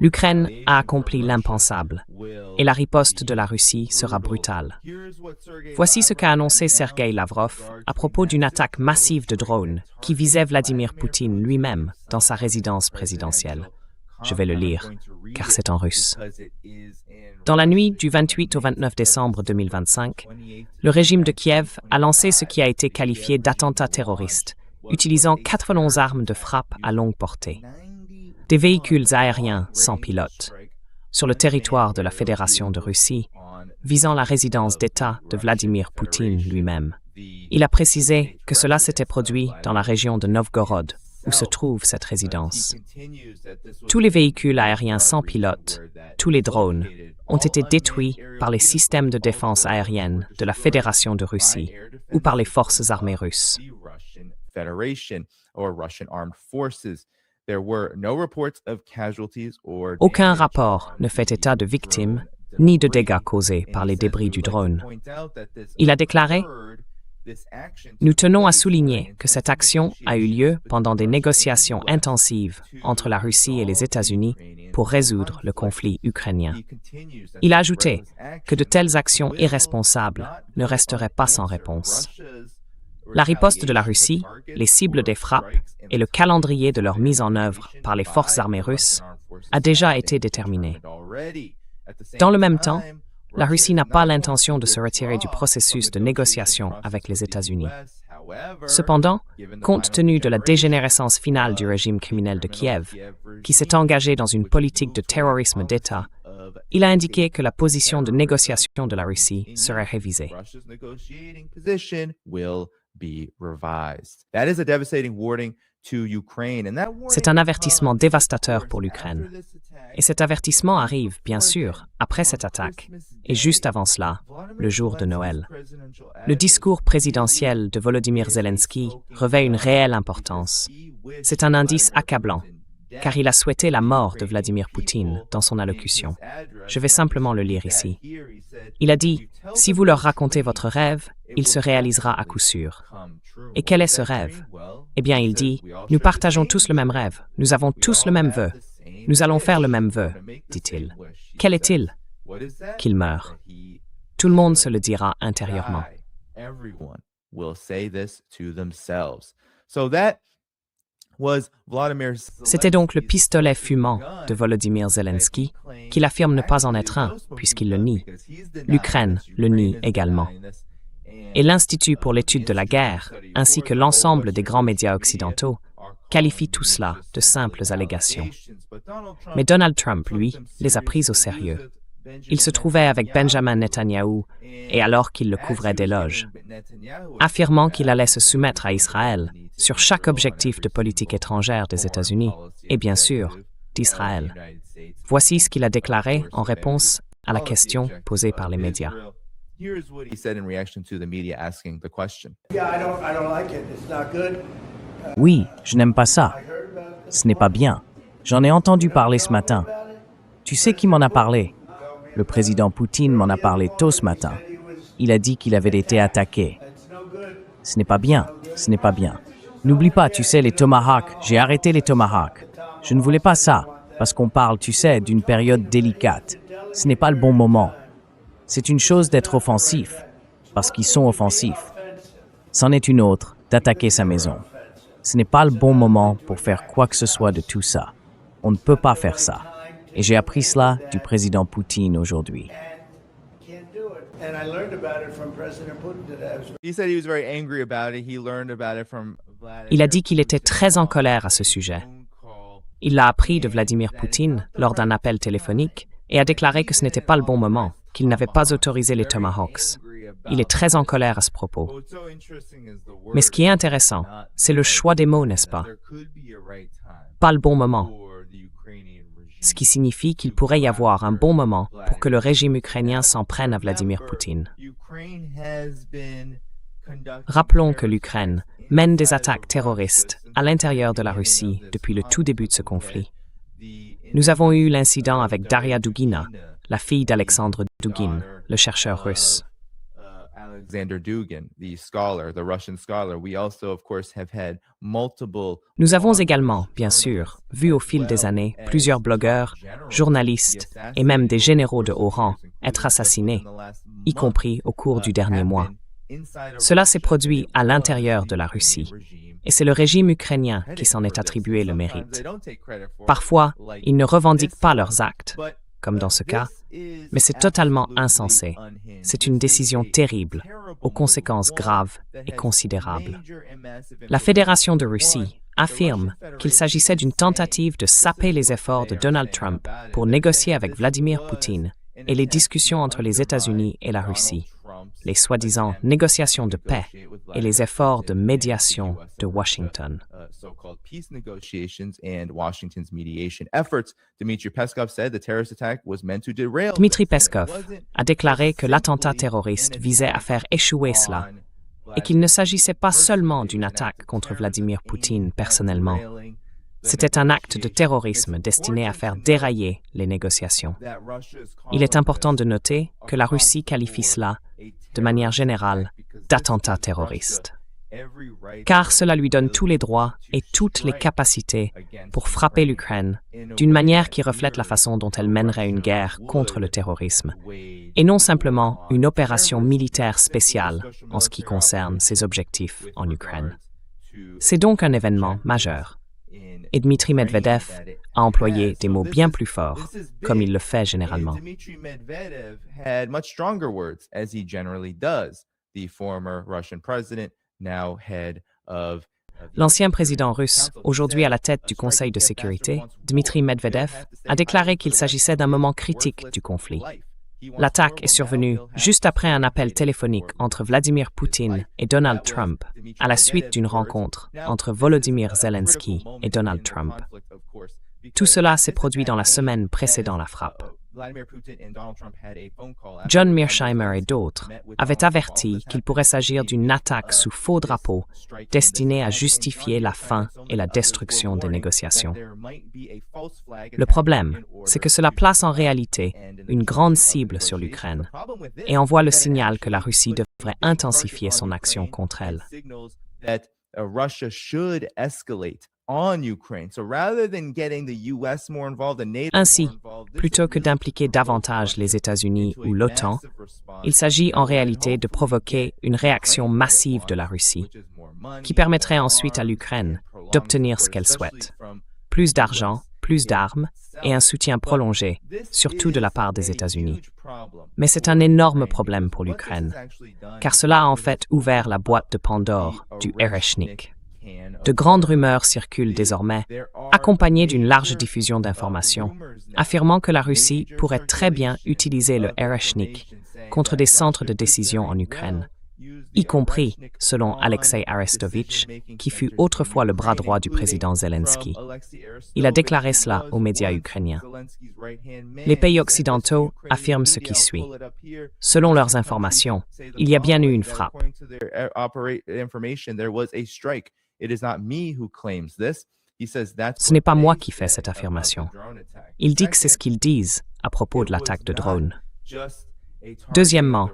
L'Ukraine a accompli l'impensable, et la riposte de la Russie sera brutale. Voici ce qu'a annoncé Sergueï Lavrov à propos d'une attaque massive de drones qui visait Vladimir Poutine lui-même dans sa résidence présidentielle. Je vais le lire, car c'est en russe. Dans la nuit du 28 au 29 décembre 2025, le régime de Kiev a lancé ce qui a été qualifié d'attentat terroriste, utilisant 91 armes de frappe à longue portée. Des véhicules aériens sans pilote, sur le territoire de la Fédération de Russie, visant la résidence d'État de Vladimir Poutine lui-même. Il a précisé que cela s'était produit dans la région de Novgorod, où se trouve cette résidence. Tous les véhicules aériens sans pilote, tous les drones, ont été détruits par les systèmes de défense aérienne de la Fédération de Russie ou par les forces armées russes. Aucun rapport ne fait état de victimes ni de dégâts causés par les débris du drone. Il a déclaré « Nous tenons à souligner que cette action a eu lieu pendant des négociations intensives entre la Russie et les États-Unis pour résoudre le conflit ukrainien. » Il a ajouté que de telles actions irresponsables ne resteraient pas sans réponse. La riposte de la Russie, les cibles des frappes et le calendrier de leur mise en œuvre par les forces armées russes a déjà été déterminé. Dans le même temps, la Russie n'a pas l'intention de se retirer du processus de négociation avec les États-Unis. Cependant, compte tenu de la dégénérescence finale du régime criminel de Kiev, qui s'est engagé dans une politique de terrorisme d'État, il a indiqué que la position de négociation de la Russie serait révisée. C'est un avertissement dévastateur pour l'Ukraine. Et cet avertissement arrive, bien sûr, après cette attaque, et juste avant cela, le jour de Noël. Le discours présidentiel de Volodymyr Zelensky revêt une réelle importance. C'est un indice accablant, car il a souhaité la mort de Vladimir Poutine dans son allocution. Je vais simplement le lire ici. Il a dit « Si vous leur racontez votre rêve, il se réalisera à coup sûr. » Et quel est ce rêve? Eh bien, il dit « Nous partageons tous le même rêve, nous avons tous le même vœu. Nous allons faire le même vœu, dit-il. Quel est-il? Qu'il meure. Tout le monde se le dira intérieurement. C'était donc le pistolet fumant de Volodymyr Zelensky, qu'il affirme ne pas en être un, puisqu'il le nie. L'Ukraine le nie également. Et l'Institut pour l'étude de la guerre, ainsi que l'ensemble des grands médias occidentaux, qualifient tout cela de simples allégations. Mais Donald Trump, lui, les a prises au sérieux. Il se trouvait avec Benjamin Netanyahou, et alors qu'il le couvrait d'éloges, affirmant qu'il allait se soumettre à Israël sur chaque objectif de politique étrangère des États-Unis, et bien sûr, d'Israël. Voici ce qu'il a déclaré en réponse à la question posée par les médias. Oui, je n'aime pas ça. Ce n'est pas bien. J'en ai entendu parler ce matin. Tu sais qui m'en a parlé? Le président Poutine m'en a parlé tôt ce matin. Il a dit qu'il avait été attaqué. Ce n'est pas bien, ce n'est pas bien. N'oublie pas, tu sais, les Tomahawks, j'ai arrêté les Tomahawks. Je ne voulais pas ça, parce qu'on parle, tu sais, d'une période délicate. Ce n'est pas le bon moment. C'est une chose d'être offensif, parce qu'ils sont offensifs. C'en est une autre, d'attaquer sa maison. Ce n'est pas le bon moment pour faire quoi que ce soit de tout ça. On ne peut pas faire ça. Et j'ai appris cela du président Poutine aujourd'hui. Il a dit qu'il était très en colère à ce sujet. Il l'a appris de Vladimir Poutine lors d'un appel téléphonique et a déclaré que ce n'était pas le bon moment, qu'il n'avait pas autorisé les Tomahawks. Il est très en colère à ce propos. Mais ce qui est intéressant, c'est le choix des mots, n'est-ce pas? Pas le bon moment. Ce qui signifie qu'il pourrait y avoir un bon moment pour que le régime ukrainien s'en prenne à Vladimir Poutine. Rappelons que l'Ukraine mène des attaques terroristes à l'intérieur de la Russie depuis le tout début de ce conflit. Nous avons eu l'incident avec Daria Dugina, la fille d'Alexandre Dugin, le chercheur russe. Nous avons également, bien sûr, vu au fil des années plusieurs blogueurs, journalistes et même des généraux de haut rang être assassinés, y compris au cours du dernier mois. Cela s'est produit à l'intérieur de la Russie, et c'est le régime ukrainien qui s'en est attribué le mérite. Parfois, ils ne revendiquent pas leurs actes, comme dans ce cas, mais c'est totalement insensé. C'est une décision terrible, aux conséquences graves et considérables. La Fédération de Russie affirme qu'il s'agissait d'une tentative de saper les efforts de Donald Trump pour négocier avec Vladimir Poutine et les discussions entre les États-Unis et la Russie, les soi-disant négociations de paix et les efforts de médiation de Washington. Dmitri Peskov a déclaré que l'attentat terroriste visait à faire échouer cela et qu'il ne s'agissait pas seulement d'une attaque contre Vladimir Poutine personnellement. C'était un acte de terrorisme destiné à faire dérailler les négociations. Il est important de noter que la Russie qualifie cela, de manière générale, d'attentat terroriste. Car cela lui donne tous les droits et toutes les capacités pour frapper l'Ukraine d'une manière qui reflète la façon dont elle mènerait une guerre contre le terrorisme, et non simplement une opération militaire spéciale en ce qui concerne ses objectifs en Ukraine. C'est donc un événement majeur. Et Dmitri Medvedev a employé des mots bien plus forts, comme il le fait généralement. L'ancien président russe, aujourd'hui à la tête du Conseil de sécurité, Dmitri Medvedev, a déclaré qu'il s'agissait d'un moment critique du conflit. L'attaque est survenue juste après un appel téléphonique entre Vladimir Poutine et Donald Trump, à la suite d'une rencontre entre Volodymyr Zelensky et Donald Trump. Tout cela s'est produit dans la semaine précédant la frappe. John Mearsheimer et d'autres avaient averti qu'il pourrait s'agir d'une attaque sous faux drapeau destinée à justifier la fin et la destruction des négociations. Le problème, c'est que cela place en réalité une grande cible sur l'Ukraine et envoie le signal que la Russie devrait intensifier son action contre elle. Ainsi, plutôt que d'impliquer davantage les États-Unis ou l'OTAN, il s'agit en réalité de provoquer une réaction massive de la Russie, qui permettrait ensuite à l'Ukraine d'obtenir ce qu'elle souhaite. Plus d'argent, plus d'armes et un soutien prolongé, surtout de la part des États-Unis. Mais c'est un énorme problème pour l'Ukraine, car cela a en fait ouvert la boîte de Pandore du Ereshnik. De grandes rumeurs circulent désormais, accompagnées d'une large diffusion d'informations, affirmant que la Russie pourrait très bien utiliser le Ereshnik contre des centres de décision en Ukraine, y compris, selon Alexei Arestovitch, qui fut autrefois le bras droit du président Zelensky. Il a déclaré cela aux médias ukrainiens. Les pays occidentaux affirment ce qui suit. Selon leurs informations, il y a bien eu une frappe. Ce n'est pas moi qui fais cette affirmation. Il dit que c'est ce qu'ils disent à propos de l'attaque de drone. Deuxièmement,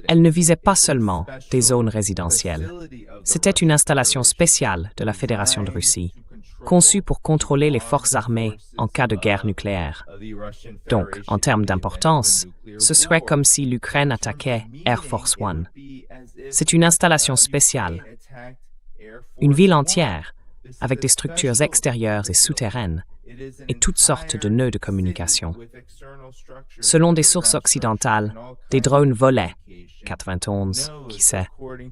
elle ne visait pas seulement des zones résidentielles. C'était une installation spéciale de la Fédération de Russie, conçue pour contrôler les forces armées en cas de guerre nucléaire. Donc, en termes d'importance, ce serait comme si l'Ukraine attaquait Air Force One. C'est une installation spéciale. Une ville entière, avec des structures extérieures et souterraines, et toutes sortes de nœuds de communication. Selon des sources occidentales, des drones volaient, 91, qui sait,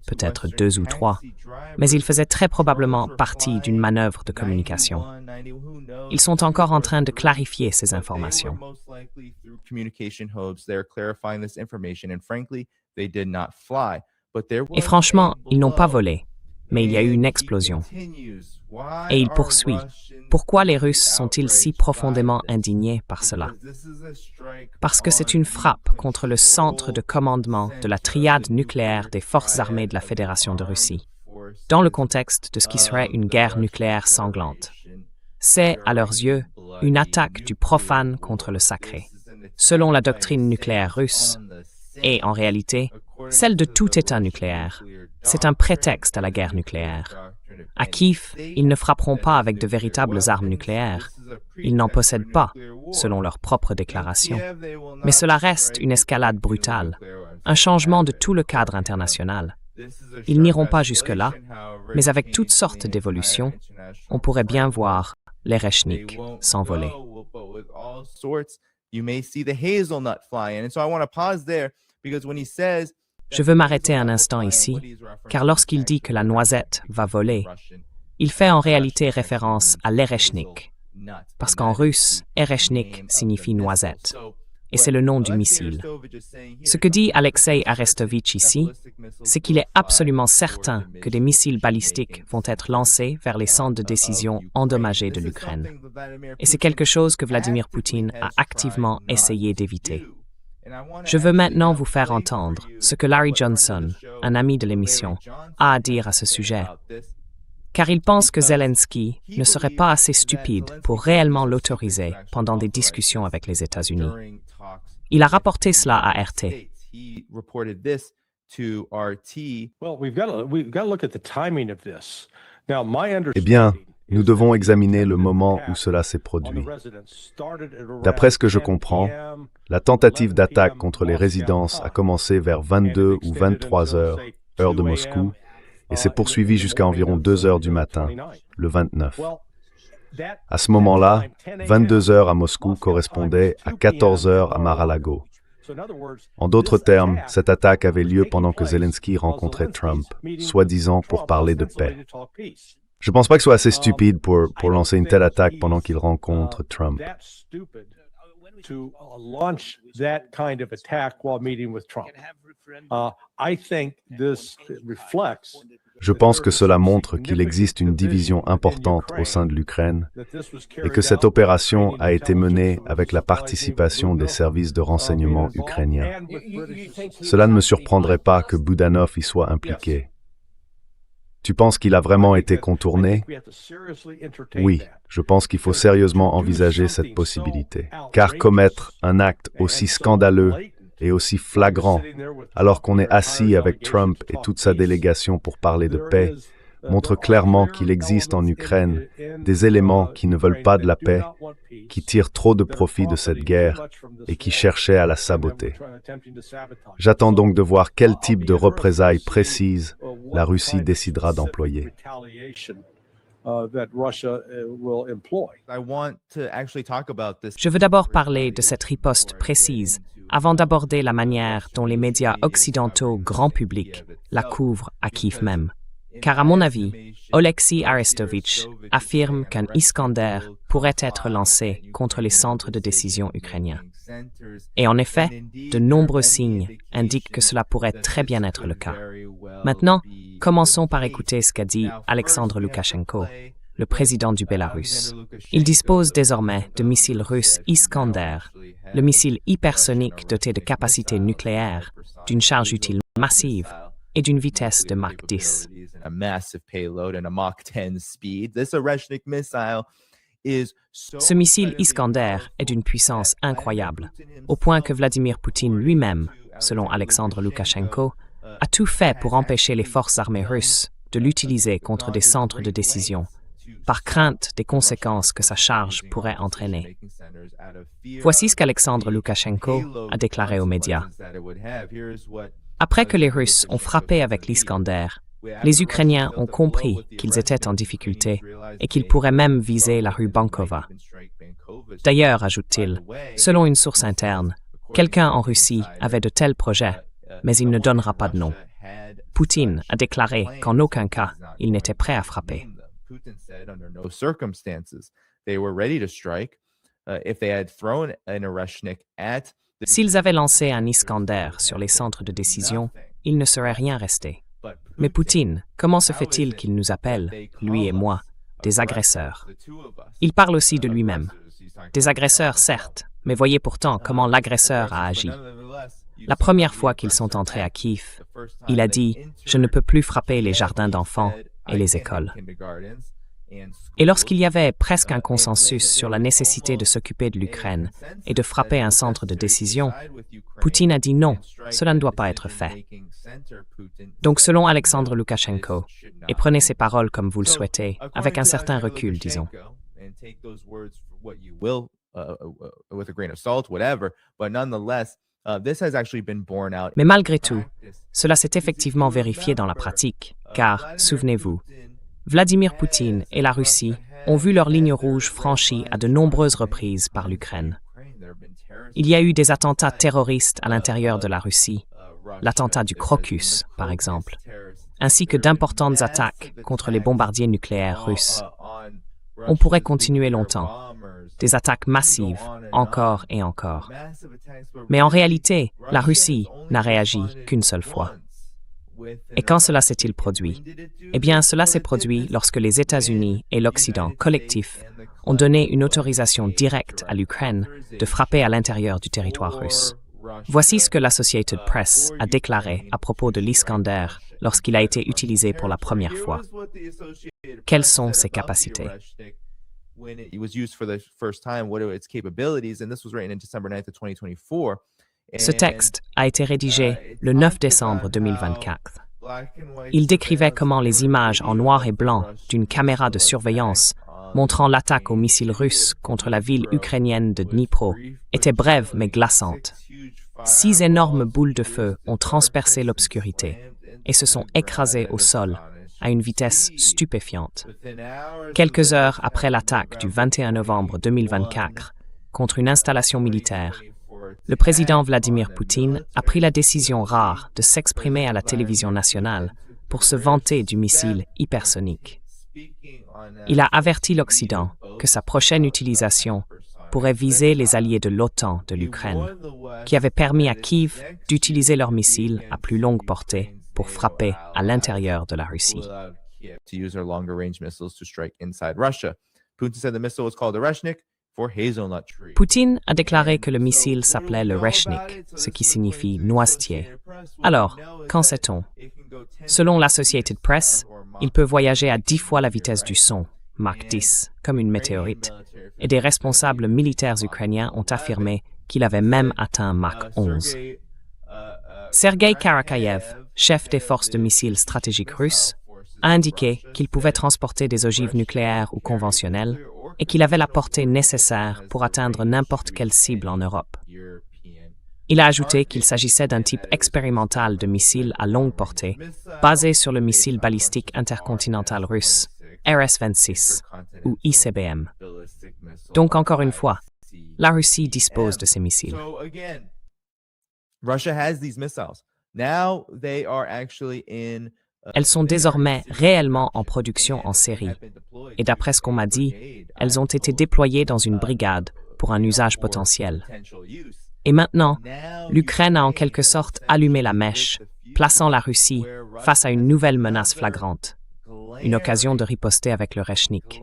peut-être 2 ou 3, mais ils faisaient très probablement partie d'une manœuvre de communication. Ils sont encore en train de clarifier ces informations. Et franchement, ils n'ont pas volé, mais il y a eu une explosion. Et il poursuit. Pourquoi les Russes sont-ils si profondément indignés par cela? Parce que c'est une frappe contre le centre de commandement de la triade nucléaire des forces armées de la Fédération de Russie, dans le contexte de ce qui serait une guerre nucléaire sanglante. C'est, à leurs yeux, une attaque du profane contre le sacré. Selon la doctrine nucléaire russe, et en réalité, celle de tout État nucléaire. C'est un prétexte à la guerre nucléaire. À Kiev, ils ne frapperont pas avec de véritables armes nucléaires. Ils n'en possèdent pas, selon leurs propres déclarations. Mais cela reste une escalade brutale, un changement de tout le cadre international. Ils n'iront pas jusque-là, mais avec toutes sortes d'évolutions, on pourrait bien voir les Rechnik s'envoler. Je veux m'arrêter un instant ici, car lorsqu'il dit que la noisette va voler, il fait en réalité référence à l'Erechnik, parce qu'en russe, Erechnik signifie noisette, et c'est le nom du missile. Ce que dit Alexei Arestovitch ici, c'est qu'il est absolument certain que des missiles balistiques vont être lancés vers les centres de décision endommagés de l'Ukraine. Et c'est quelque chose que Vladimir Poutine a activement essayé d'éviter. Je veux maintenant vous faire entendre ce que Larry Johnson, un ami de l'émission, a à dire à ce sujet, car il pense que Zelensky ne serait pas assez stupide pour réellement l'autoriser pendant des discussions avec les États-Unis. Il a rapporté cela à RT. Eh bien, nous devons examiner le moment où cela s'est produit. D'après ce que je comprends, la tentative d'attaque contre les résidences a commencé vers 22 ou 23 heures, heure de Moscou, et s'est poursuivie jusqu'à environ 2 heures du matin, le 29. À ce moment-là, 22 heures à Moscou correspondait à 14 heures à Mar-a-Lago. En d'autres termes, cette attaque avait lieu pendant que Zelensky rencontrait Trump, soi-disant pour parler de paix. Je ne pense pas que ce soit assez stupide pour lancer une telle attaque pendant qu'il rencontre Trump. Je pense que cela montre qu'il existe une division importante au sein de l'Ukraine et que cette opération a été menée avec la participation des services de renseignement ukrainiens. Cela ne me surprendrait pas que Boudanov y soit impliqué. Tu penses qu'il a vraiment été contourné? Oui, je pense qu'il faut sérieusement envisager cette possibilité. Car commettre un acte aussi scandaleux et aussi flagrant, alors qu'on est assis avec Trump et toute sa délégation pour parler de paix, montre clairement qu'il existe en Ukraine des éléments qui ne veulent pas de la paix, qui tirent trop de profit de cette guerre et qui cherchaient à la saboter. J'attends donc de voir quel type de représailles précises la Russie décidera d'employer. Je veux d'abord parler de cette riposte précise, avant d'aborder la manière dont les médias occidentaux grand public la couvrent à Kiev même. Car à mon avis, Oleksiy Arestovitch affirme qu'un Iskander pourrait être lancé contre les centres de décision ukrainiens. Et en effet, de nombreux signes indiquent que cela pourrait très bien être le cas. Maintenant, commençons par écouter ce qu'a dit Alexandre Loukachenko, le président du Bélarus. Il dispose désormais de missiles russes Iskander, le missile hypersonique doté de capacités nucléaires, d'une charge utile massive et d'une vitesse de Mach 10. Ce missile Iskander est d'une puissance incroyable, au point que Vladimir Poutine lui-même, selon Alexandre Loukachenko, a tout fait pour empêcher les forces armées russes de l'utiliser contre des centres de décision, par crainte des conséquences que sa charge pourrait entraîner. Voici ce qu'Alexandre Loukachenko a déclaré aux médias. Après que les Russes ont frappé avec l'Iskander, les Ukrainiens ont compris qu'ils étaient en difficulté et qu'ils pourraient même viser la rue Bankova. D'ailleurs, ajoute-t-il, selon une source interne, quelqu'un en Russie avait de tels projets, mais il ne donnera pas de nom. Poutine a déclaré qu'en aucun cas, il n'était prêt à frapper. S'ils avaient lancé un Iskander sur les centres de décision, il ne serait rien resté. Mais Poutine, comment se fait-il qu'il nous appelle, lui et moi, des agresseurs? Il parle aussi de lui-même. Des agresseurs, certes, mais voyez pourtant comment l'agresseur a agi. La première fois qu'ils sont entrés à Kiev, il a dit « Je ne peux plus frapper les jardins d'enfants et les écoles ». Et lorsqu'il y avait presque un consensus sur la nécessité de s'occuper de l'Ukraine et de frapper un centre de décision, Poutine a dit non, cela ne doit pas être fait. Donc selon Alexandre Loukachenko, et prenez ces paroles comme vous le souhaitez, avec un certain recul, disons. Mais malgré tout, cela s'est effectivement vérifié dans la pratique, car, souvenez-vous, Vladimir Poutine et la Russie ont vu leur ligne rouge franchie à de nombreuses reprises par l'Ukraine. Il y a eu des attentats terroristes à l'intérieur de la Russie, l'attentat du Crocus, par exemple, ainsi que d'importantes attaques contre les bombardiers nucléaires russes. On pourrait continuer longtemps. Des attaques massives, encore et encore. Mais en réalité, la Russie n'a réagi qu'une seule fois. Et quand cela s'est-il produit? Eh bien, cela s'est produit lorsque les États-Unis et l'Occident collectif ont donné une autorisation directe à l'Ukraine de frapper à l'intérieur du territoire russe. Voici ce que l'Associated Press a déclaré à propos de l'Iskander lorsqu'il a été utilisé pour la première fois. Quelles sont ses capacités? Ce texte a été rédigé le 9 décembre 2024. Il décrivait comment les images en noir et blanc d'une caméra de surveillance montrant l'attaque aux missiles russes contre la ville ukrainienne de Dnipro étaient brèves mais glaçantes. 6 énormes boules de feu ont transpercé l'obscurité et se sont écrasées au sol à une vitesse stupéfiante. Quelques heures après l'attaque du 21 novembre 2024 contre une installation militaire, le président Vladimir Poutine a pris la décision rare de s'exprimer à la télévision nationale pour se vanter du missile hypersonique. Il a averti l'Occident que sa prochaine utilisation pourrait viser les alliés de l'OTAN de l'Ukraine, qui avaient permis à Kiev d'utiliser leurs missiles à plus longue portée pour frapper à l'intérieur de la Russie. Poutine a déclaré que le missile s'appelait le Reshnik, ce qui signifie noisetier. Alors, qu'en sait-on? Selon l'Associated Press, il peut voyager à 10 fois la vitesse du son, Mach 10, comme une météorite, et des responsables militaires ukrainiens ont affirmé qu'il avait même atteint Mach 11. Sergei Karakayev, chef des forces de missiles stratégiques russes, a indiqué qu'il pouvait transporter des ogives nucléaires ou conventionnelles et qu'il avait la portée nécessaire pour atteindre n'importe quelle cible en Europe. Il a ajouté qu'il s'agissait d'un type expérimental de missile à longue portée, basé sur le missile balistique intercontinental russe, RS-26, ou ICBM. Donc encore une fois, la Russie dispose de ces missiles. Elles sont désormais réellement en production en série, et d'après ce qu'on m'a dit, elles ont été déployées dans une brigade pour un usage potentiel. Et maintenant, l'Ukraine a en quelque sorte allumé la mèche, plaçant la Russie face à une nouvelle menace flagrante, une occasion de riposter avec le Reshnik.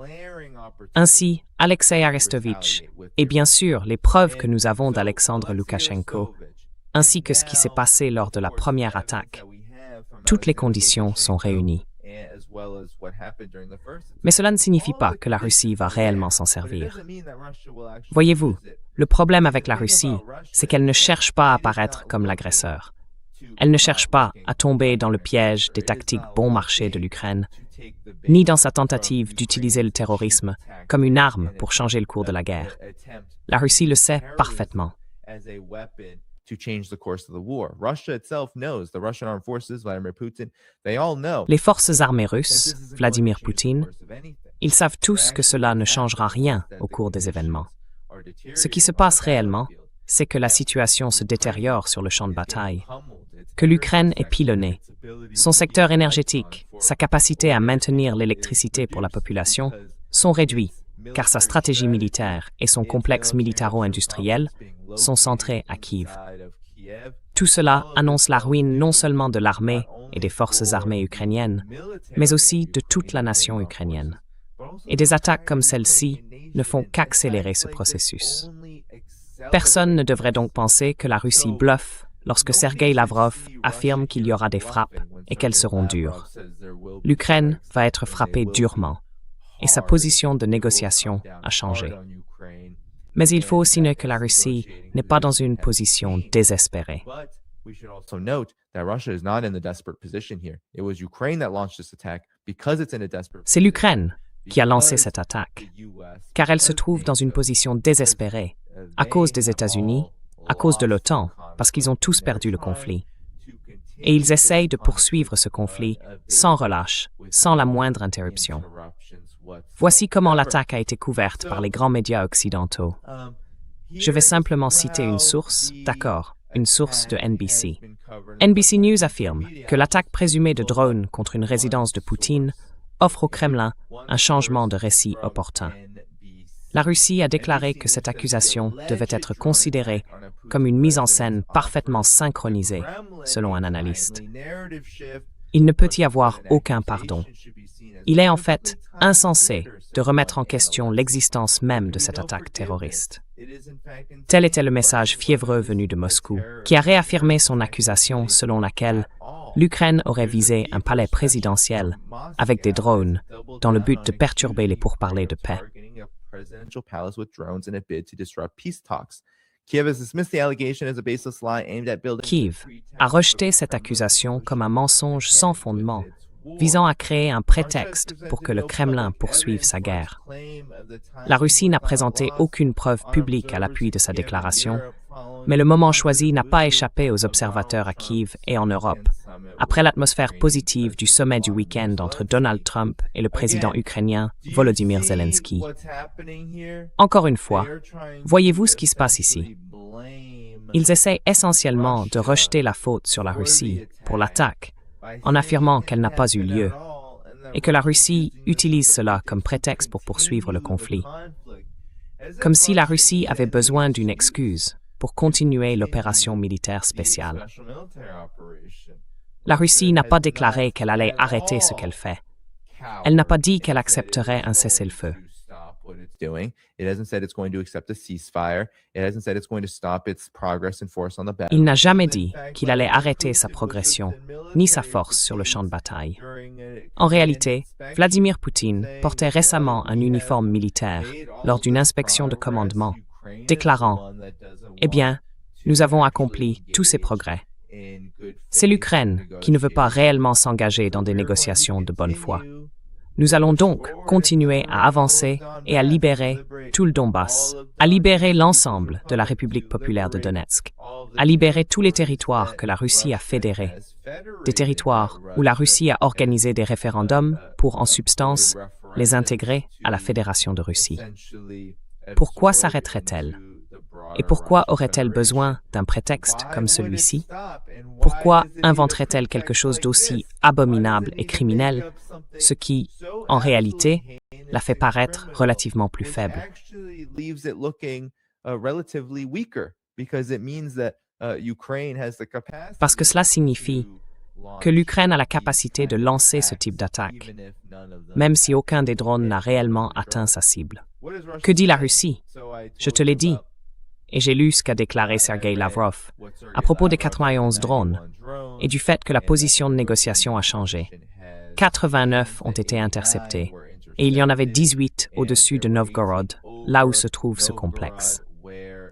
Ainsi, Alexei Arestovitch, et bien sûr les preuves que nous avons d'Alexandre Loukachenko, ainsi que ce qui s'est passé lors de la première attaque, toutes les conditions sont réunies. Mais cela ne signifie pas que la Russie va réellement s'en servir. Voyez-vous, le problème avec la Russie, c'est qu'elle ne cherche pas à paraître comme l'agresseur. Elle ne cherche pas à tomber dans le piège des tactiques bon marché de l'Ukraine, ni dans sa tentative d'utiliser le terrorisme comme une arme pour changer le cours de la guerre. La Russie le sait parfaitement. Les forces armées russes, Vladimir Poutine, ils savent tous que cela ne changera rien au cours des événements. Ce qui se passe réellement, c'est que la situation se détériore sur le champ de bataille, que l'Ukraine est pilonnée. Son secteur énergétique, sa capacité à maintenir l'électricité pour la population sont réduits, car sa stratégie militaire et son complexe militaro-industriel sont centrés à Kiev. Tout cela annonce la ruine non seulement de l'armée et des forces armées ukrainiennes, mais aussi de toute la nation ukrainienne. Et des attaques comme celle-ci ne font qu'accélérer ce processus. Personne ne devrait donc penser que la Russie bluffe lorsque Sergei Lavrov affirme qu'il y aura des frappes et qu'elles seront dures. L'Ukraine va être frappée durement. et sa position de négociation a changé. Mais il faut aussi noter que la Russie n'est pas dans une position désespérée. We should also note that Russia is not in the desperate position here. It was Ukraine that launched this attack because it's in a desperate C'est l'Ukraine qui a lancé cette attaque, car elle se trouve dans une position désespérée à cause des États-Unis, à cause de l'OTAN, parce qu'ils ont tous perdu le conflit. Et ils essayent de poursuivre ce conflit sans relâche, sans la moindre interruption. Voici comment l'attaque a été couverte par les grands médias occidentaux. Je vais simplement citer une source, d'accord, une source de NBC. NBC News affirme que l'attaque présumée de drones contre une résidence de Poutine offre au Kremlin un changement de récit opportun. La Russie a déclaré que cette accusation devait être considérée comme une mise en scène parfaitement synchronisée, selon un analyste. Il ne peut y avoir aucun pardon. Il est en fait insensé de remettre en question l'existence même de cette attaque terroriste. Tel était le message fiévreux venu de Moscou, qui a réaffirmé son accusation selon laquelle l'Ukraine aurait visé un palais présidentiel avec des drones dans le but de perturber les pourparlers de paix. Kiev a rejeté cette accusation comme un mensonge sans fondement, visant à créer un prétexte pour que le Kremlin poursuive sa guerre. La Russie n'a présenté aucune preuve publique à l'appui de sa déclaration, mais le moment choisi n'a pas échappé aux observateurs à Kiev et en Europe, après l'atmosphère positive du sommet du week-end entre Donald Trump et le président ukrainien Volodymyr Zelensky. Encore une fois, voyez-vous ce qui se passe ici? Ils essaient essentiellement de rejeter la faute sur la Russie pour l'attaque, en affirmant qu'elle n'a pas eu lieu, et que la Russie utilise cela comme prétexte pour poursuivre le conflit. Comme si la Russie avait besoin d'une excuse pour continuer l'opération militaire spéciale. La Russie n'a pas déclaré qu'elle allait arrêter ce qu'elle fait. Elle n'a pas dit qu'elle accepterait un cessez-le-feu. Il n'a jamais dit qu'il allait arrêter sa progression, ni sa force sur le champ de bataille. En réalité, Vladimir Poutine portait récemment un uniforme militaire lors d'une inspection de commandement, déclarant « Eh bien, nous avons accompli tous ces progrès. » C'est l'Ukraine qui ne veut pas réellement s'engager dans des négociations de bonne foi. Nous allons donc continuer à avancer et à libérer tout le Donbass, à libérer l'ensemble de la République populaire de Donetsk, à libérer tous les territoires que la Russie a fédérés, des territoires où la Russie a organisé des référendums pour, en substance, les intégrer à la Fédération de Russie. Pourquoi s'arrêterait-elle? Et pourquoi aurait-elle besoin d'un prétexte comme celui-ci? Pourquoi inventerait-elle quelque chose d'aussi abominable et criminel, ce qui, en réalité, la fait paraître relativement plus faible? Parce que cela signifie que l'Ukraine a la capacité de lancer ce type d'attaque, même si aucun des drones n'a réellement atteint sa cible. Que dit la Russie? Je te l'ai dit. Et j'ai lu ce qu'a déclaré Sergei Lavrov à propos des 91 drones et du fait que la position de négociation a changé. 89 ont été interceptés et il y en avait 18 au-dessus de Novgorod, là où se trouve ce complexe.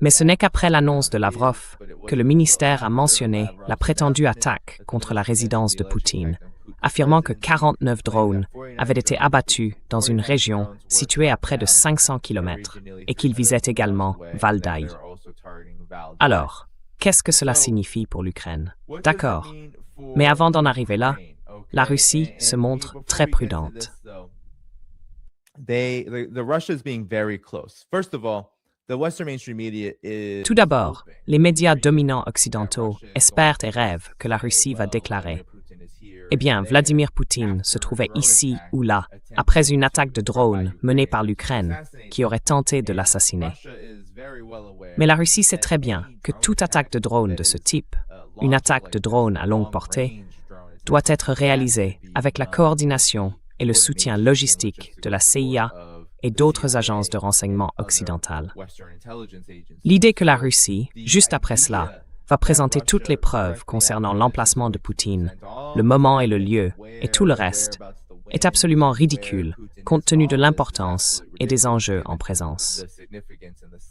Mais ce n'est qu'après l'annonce de Lavrov que le ministère a mentionné la prétendue attaque contre la résidence de Poutine, affirmant que 49 drones avaient été abattus dans une région située à près de 500 km et qu'ils visaient également Valdai. Alors, qu'est-ce que cela signifie pour l'Ukraine? D'accord, mais avant d'en arriver là, la Russie se montre très prudente. Tout d'abord, les médias dominants occidentaux espèrent et rêvent que la Russie va déclarer « Eh bien, Vladimir Poutine se trouvait ici ou là, après une attaque de drone menée par l'Ukraine qui aurait tenté de l'assassiner. » Mais la Russie sait très bien que toute attaque de drone de ce type, une attaque de drone à longue portée, doit être réalisée avec la coordination et le soutien logistique de la CIA et d'autres agences de renseignement occidentales. L'idée que la Russie, juste après cela, va présenter toutes les preuves concernant l'emplacement de Poutine, le moment et le lieu, et tout le reste, est absolument ridicule compte tenu de l'importance et des enjeux en présence.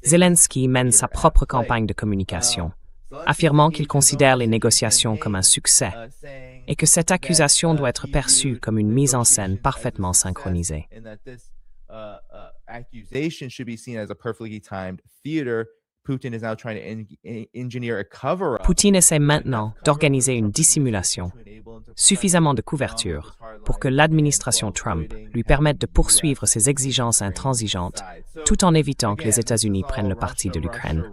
Zelensky mène sa propre campagne de communication, affirmant qu'il considère les négociations comme un succès et que cette accusation doit être perçue comme une mise en scène parfaitement synchronisée. Poutine essaie maintenant d'organiser une dissimulation, suffisamment de couverture pour que l'administration Trump lui permette de poursuivre ses exigences intransigeantes tout en évitant que les États-Unis prennent le parti de l'Ukraine.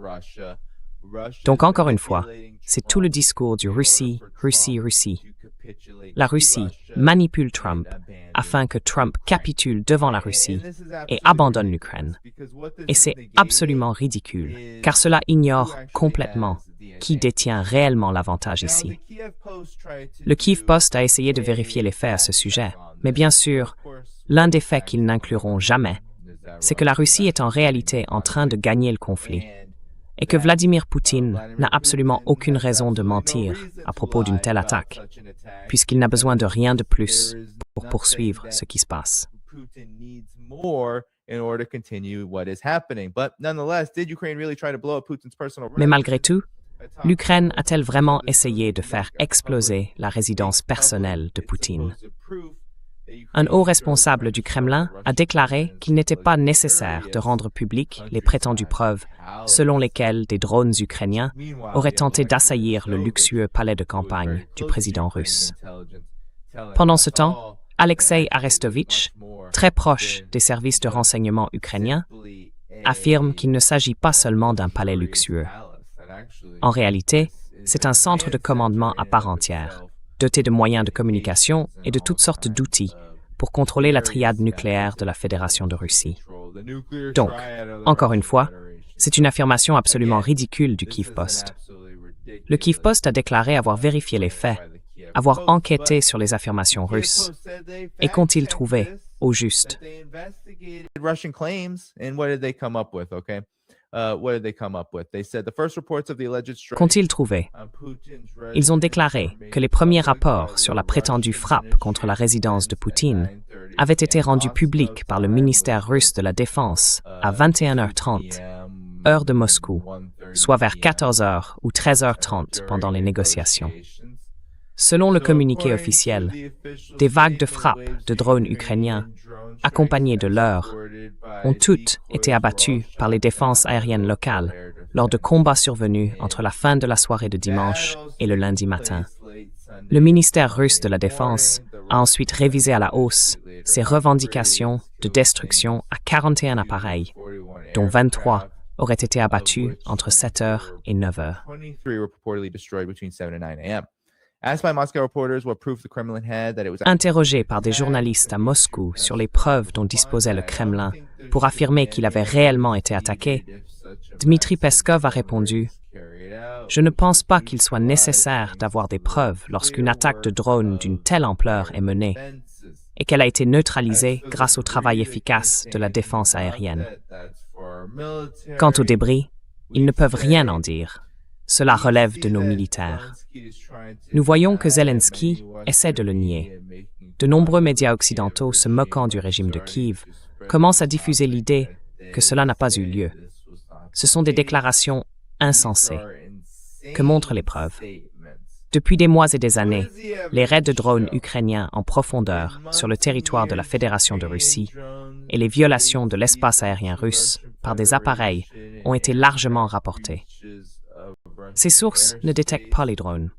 Donc encore une fois, c'est tout le discours du Russie, Russie, Russie. La Russie manipule Trump afin que Trump capitule devant la Russie et abandonne l'Ukraine. Et c'est absolument ridicule, car cela ignore complètement qui détient réellement l'avantage ici. Le Kyiv Post a essayé de vérifier les faits à ce sujet, mais bien sûr, l'un des faits qu'ils n'incluront jamais, c'est que la Russie est en réalité en train de gagner le conflit, et que Vladimir Poutine n'a absolument aucune raison de mentir à propos d'une telle attaque, puisqu'il n'a besoin de rien de plus pour poursuivre ce qui se passe. Mais malgré tout, l'Ukraine a-t-elle vraiment essayé de faire exploser la résidence personnelle de Poutine? Un haut responsable du Kremlin a déclaré qu'il n'était pas nécessaire de rendre publiques les prétendues preuves selon lesquelles des drones ukrainiens auraient tenté d'assaillir le luxueux palais de campagne du président russe. Pendant ce temps, Alexei Arestovitch, très proche des services de renseignement ukrainiens, affirme qu'il ne s'agit pas seulement d'un palais luxueux. En réalité, c'est un centre de commandement à part entière, doté de moyens de communication et de toutes sortes d'outils pour contrôler la triade nucléaire de la Fédération de Russie. Donc, encore une fois, c'est une affirmation absolument ridicule du Kyiv Post. Le Kyiv Post a déclaré avoir vérifié les faits, avoir enquêté sur les affirmations russes. Et qu'ont-ils trouvé, au juste? Qu'ont-ils trouvé? Ils ont déclaré que les premiers rapports sur la prétendue frappe contre la résidence de Poutine avaient été rendus publics par le ministère russe de la Défense à 21h30, heure de Moscou, soit vers 14h ou 13h30 pendant les négociations. Selon le communiqué officiel, des vagues de frappes de drones ukrainiens, accompagnées de leurs, ont toutes été abattues par les défenses aériennes locales lors de combats survenus entre la fin de la soirée de dimanche et le lundi matin. Le ministère russe de la Défense a ensuite révisé à la hausse ses revendications de destruction à 41 appareils, dont 23 auraient été abattus entre 7h et 9h. Interrogé par des journalistes à Moscou sur les preuves dont disposait le Kremlin pour affirmer qu'il avait réellement été attaqué, Dmitri Peskov a répondu « Je ne pense pas qu'il soit nécessaire d'avoir des preuves lorsqu'une attaque de drone d'une telle ampleur est menée et qu'elle a été neutralisée grâce au travail efficace de la défense aérienne. Quant aux débris, ils ne peuvent rien en dire. Cela relève de nos militaires. » Nous voyons que Zelensky essaie de le nier. De nombreux médias occidentaux se moquant du régime de Kiev commencent à diffuser l'idée que cela n'a pas eu lieu. Ce sont des déclarations insensées. Que montrent les preuves? Depuis des mois et des années, les raids de drones ukrainiens en profondeur sur le territoire de la Fédération de Russie et les violations de l'espace aérien russe par des appareils ont été largement rapportés. Ces sources ne détectent pas les drones.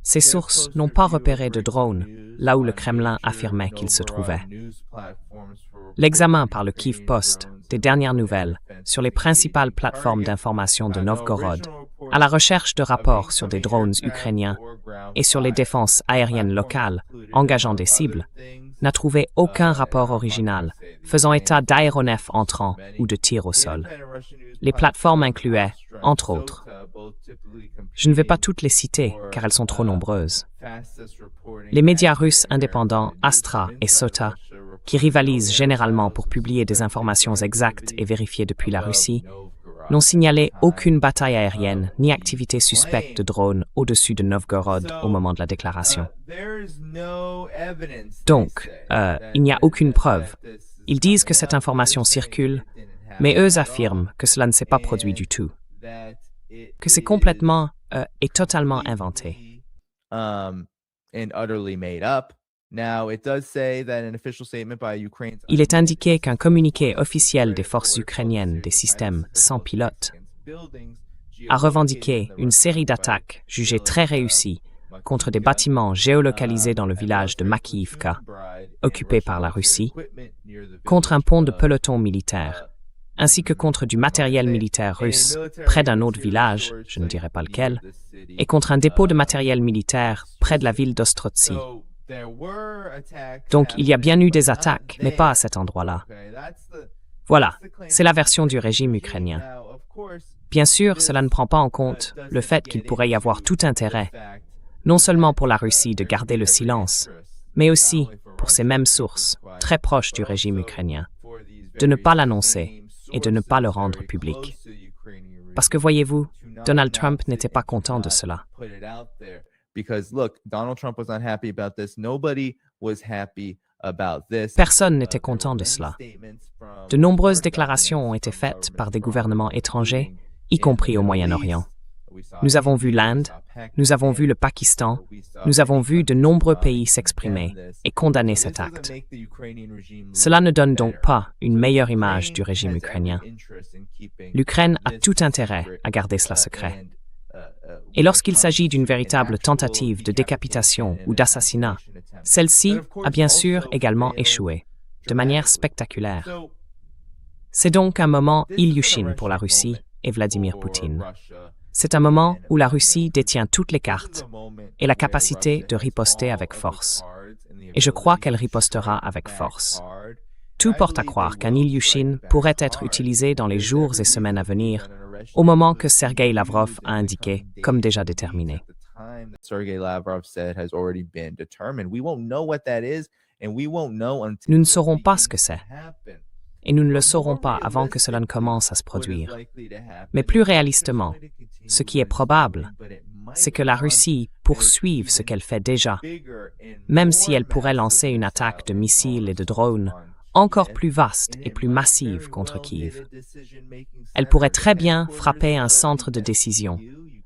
Ces sources n'ont pas repéré de drones là où le Kremlin affirmait qu'ils se trouvaient. L'examen par le Kyiv Post des dernières nouvelles sur les principales plateformes d'information de Novgorod, à la recherche de rapports sur des drones ukrainiens et sur les défenses aériennes locales engageant des cibles, n'a trouvé aucun rapport original faisant état d'aéronefs entrants ou de tirs au sol. Les plateformes incluaient, entre autres, je ne vais pas toutes les citer car elles sont trop nombreuses, les médias russes indépendants Astra et Sota, qui rivalisent généralement pour publier des informations exactes et vérifiées depuis la Russie, n'ont signalé aucune bataille aérienne ni activité suspecte de drones au-dessus de Novgorod au moment de la déclaration. Donc, il n'y a aucune preuve. Ils disent que cette information circule, mais eux affirment que cela ne s'est pas produit du tout, que c'est complètement et totalement inventé. Il est indiqué qu'un communiqué officiel des forces ukrainiennes des systèmes sans pilote a revendiqué une série d'attaques jugées très réussies contre des bâtiments géolocalisés dans le village de Makiivka, occupé par la Russie, contre un pont de peloton militaire, ainsi que contre du matériel militaire russe près d'un autre village, je ne dirai pas lequel, et contre un dépôt de matériel militaire près de la ville d'Ostrotsy. Donc il y a bien eu des attaques, mais pas à cet endroit-là. Voilà, c'est la version du régime ukrainien. Bien sûr, cela ne prend pas en compte le fait qu'il pourrait y avoir tout intérêt, non seulement pour la Russie de garder le silence, mais aussi pour ces mêmes sources, très proches du régime ukrainien, de ne pas l'annoncer et de ne pas le rendre public. Parce que voyez-vous, Donald Trump n'était pas content de cela. Personne n'était content de cela. De nombreuses déclarations ont été faites par des gouvernements étrangers, y compris au Moyen-Orient. Nous avons vu l'Inde, nous avons vu le Pakistan, nous avons vu de nombreux pays s'exprimer et condamner cet acte. Cela ne donne donc pas une meilleure image du régime ukrainien. L'Ukraine a tout intérêt à garder cela secret. Et lorsqu'il s'agit d'une véritable tentative de décapitation ou d'assassinat, celle-ci a bien sûr également échoué, de manière spectaculaire. C'est donc un moment Ilyushin pour la Russie et Vladimir Poutine. C'est un moment où la Russie détient toutes les cartes et la capacité de riposter avec force. Et je crois qu'elle ripostera avec force. Tout porte à croire qu'un Ilyushin pourrait être utilisé dans les jours et semaines à venir, au moment que Sergei Lavrov a indiqué comme déjà déterminé. Nous ne saurons pas ce que c'est. Et nous ne le saurons pas avant que cela ne commence à se produire. Mais plus réalistement, ce qui est probable, c'est que la Russie poursuive ce qu'elle fait déjà, même si elle pourrait lancer une attaque de missiles et de drones encore plus vaste et plus massive contre Kiev. Elle pourrait très bien frapper un centre de décision,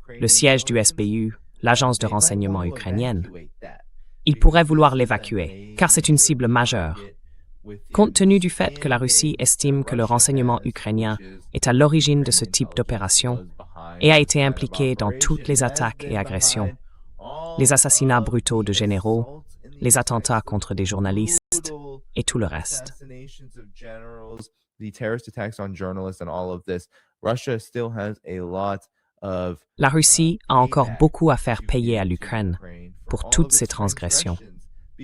le siège du SBU, l'agence de renseignement ukrainienne. Il pourrait vouloir l'évacuer, car c'est une cible majeure. Compte tenu du fait que la Russie estime que le renseignement ukrainien est à l'origine de ce type d'opération et a été impliqué dans toutes les attaques et agressions, les assassinats brutaux de généraux, les attentats contre des journalistes et tout le reste. La Russie a encore beaucoup à faire payer à l'Ukraine pour toutes ces transgressions.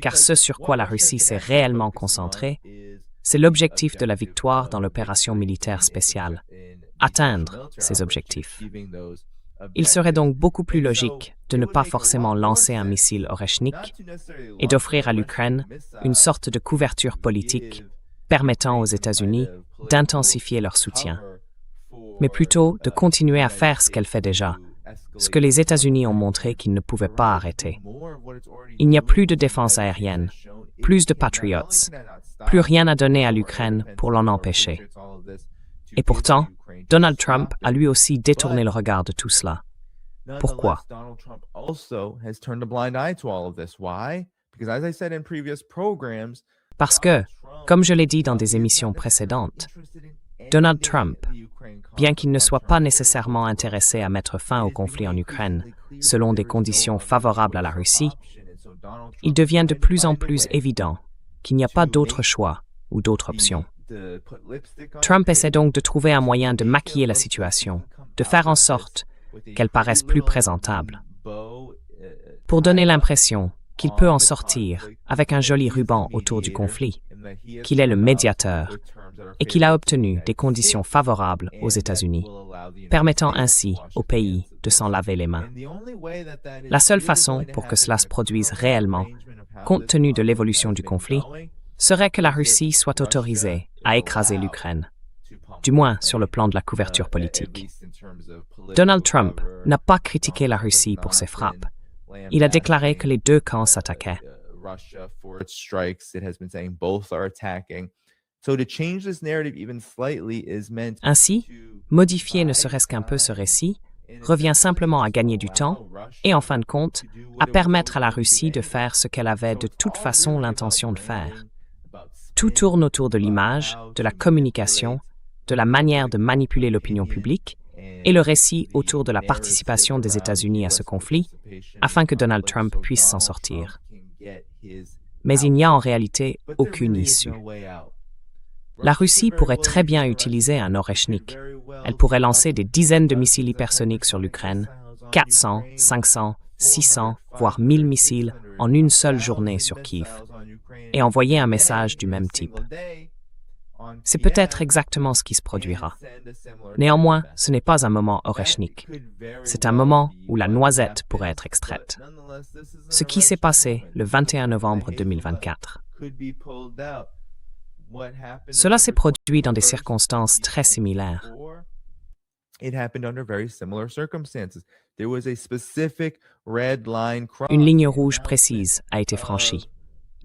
Car ce sur quoi la Russie s'est réellement concentrée, c'est l'objectif de la victoire dans l'opération militaire spéciale, atteindre ces objectifs. Il serait donc beaucoup plus logique de ne pas forcément lancer un missile Oreshnik et d'offrir à l'Ukraine une sorte de couverture politique permettant aux États-Unis d'intensifier leur soutien, mais plutôt de continuer à faire ce qu'elle fait déjà, ce que les États-Unis ont montré qu'ils ne pouvaient pas arrêter. Il n'y a plus de défense aérienne, plus de Patriots, plus rien à donner à l'Ukraine pour l'en empêcher. Et pourtant, Donald Trump a lui aussi détourné le regard de tout cela. Pourquoi? Parce que, comme je l'ai dit dans des émissions précédentes, Donald Trump, bien qu'il ne soit pas nécessairement intéressé à mettre fin au conflit en Ukraine selon des conditions favorables à la Russie, il devient de plus en plus évident qu'il n'y a pas d'autre choix ou d'autre option. Trump essaie donc de trouver un moyen de maquiller la situation, de faire en sorte qu'elle paraisse plus présentable, pour donner l'impression qu'il peut en sortir avec un joli ruban autour du conflit, qu'il est le médiateur et qu'il a obtenu des conditions favorables aux États-Unis, permettant ainsi au pays de s'en laver les mains. La seule façon pour que cela se produise réellement, compte tenu de l'évolution du conflit, serait que la Russie soit autorisée à écraser l'Ukraine. du moins sur le plan de la couverture politique. Donald Trump n'a pas critiqué la Russie pour ses frappes. Il a déclaré que les deux camps s'attaquaient. Ainsi, modifier ne serait-ce qu'un peu ce récit revient simplement à gagner du temps et, en fin de compte, à permettre à la Russie de faire ce qu'elle avait de toute façon l'intention de faire. Tout tourne autour de l'image, de la communication, de la manière de manipuler l'opinion publique et le récit autour de la participation des États-Unis à ce conflit afin que Donald Trump puisse s'en sortir. Mais il n'y a en réalité aucune issue. La Russie pourrait très bien utiliser un Oreshnik. Elle pourrait lancer des dizaines de missiles hypersoniques sur l'Ukraine, 400, 500, 600, voire 1000 missiles en une seule journée sur Kiev, et envoyer un message du même type. C'est peut-être exactement ce qui se produira. Néanmoins, ce n'est pas un moment Oreshnik. C'est un moment où la noisette pourrait être extraite. Ce qui s'est passé le 21 novembre 2024. Cela s'est produit dans des circonstances très similaires. Une ligne rouge précise a été franchie.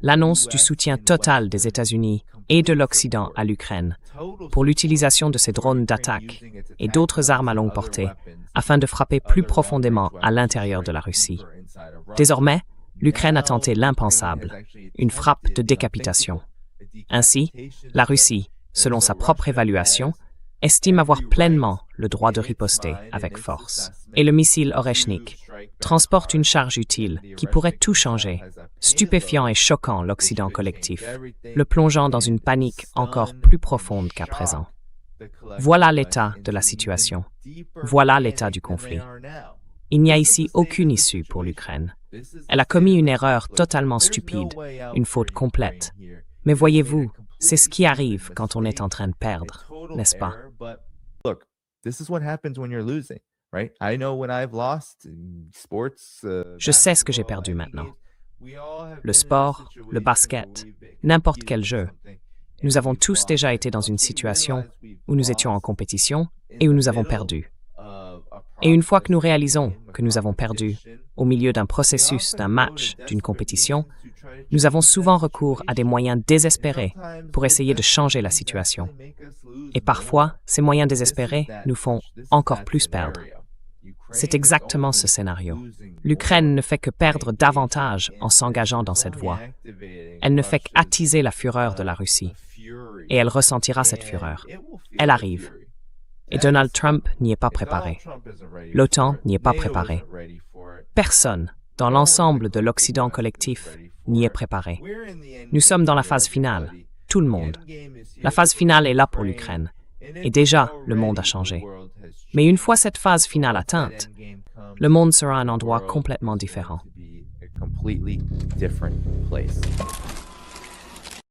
L'annonce du soutien total des États-Unis et de l'Occident à l'Ukraine pour l'utilisation de ces drones d'attaque et d'autres armes à longue portée afin de frapper plus profondément à l'intérieur de la Russie. Désormais, l'Ukraine a tenté l'impensable, une frappe de décapitation. Ainsi, la Russie, selon sa propre évaluation, estime avoir pleinement le droit de riposter avec force. Et le missile Oreshnik transporte une charge utile qui pourrait tout changer, stupéfiant et choquant l'Occident collectif, le plongeant dans une panique encore plus profonde qu'à présent. Voilà l'état de la situation. Voilà l'état du conflit. Il n'y a ici aucune issue pour l'Ukraine. Elle a commis une erreur totalement stupide, une faute complète. Mais voyez-vous, c'est ce qui arrive quand on est en train de perdre, n'est-ce pas? Je sais ce que j'ai perdu maintenant. Le sport, le basket, n'importe quel jeu. Nous avons tous déjà été dans une situation où nous étions en compétition et où nous avons perdu. Et une fois que nous réalisons que nous avons perdu, au milieu d'un processus, d'un match, d'une compétition, nous avons souvent recours à des moyens désespérés pour essayer de changer la situation. Et parfois, ces moyens désespérés nous font encore plus perdre. C'est exactement ce scénario. L'Ukraine ne fait que perdre davantage en s'engageant dans cette voie. Elle ne fait qu'attiser la fureur de la Russie. Et elle ressentira cette fureur. Elle arrive. Et Donald Trump n'y est pas préparé. L'OTAN n'y est pas préparée. Personne, dans l'ensemble de l'Occident collectif, n'y est préparé. Nous sommes dans la phase finale, tout le monde. La phase finale est là pour l'Ukraine. Et déjà, le monde a changé. Mais une fois cette phase finale atteinte, le monde sera un endroit complètement différent.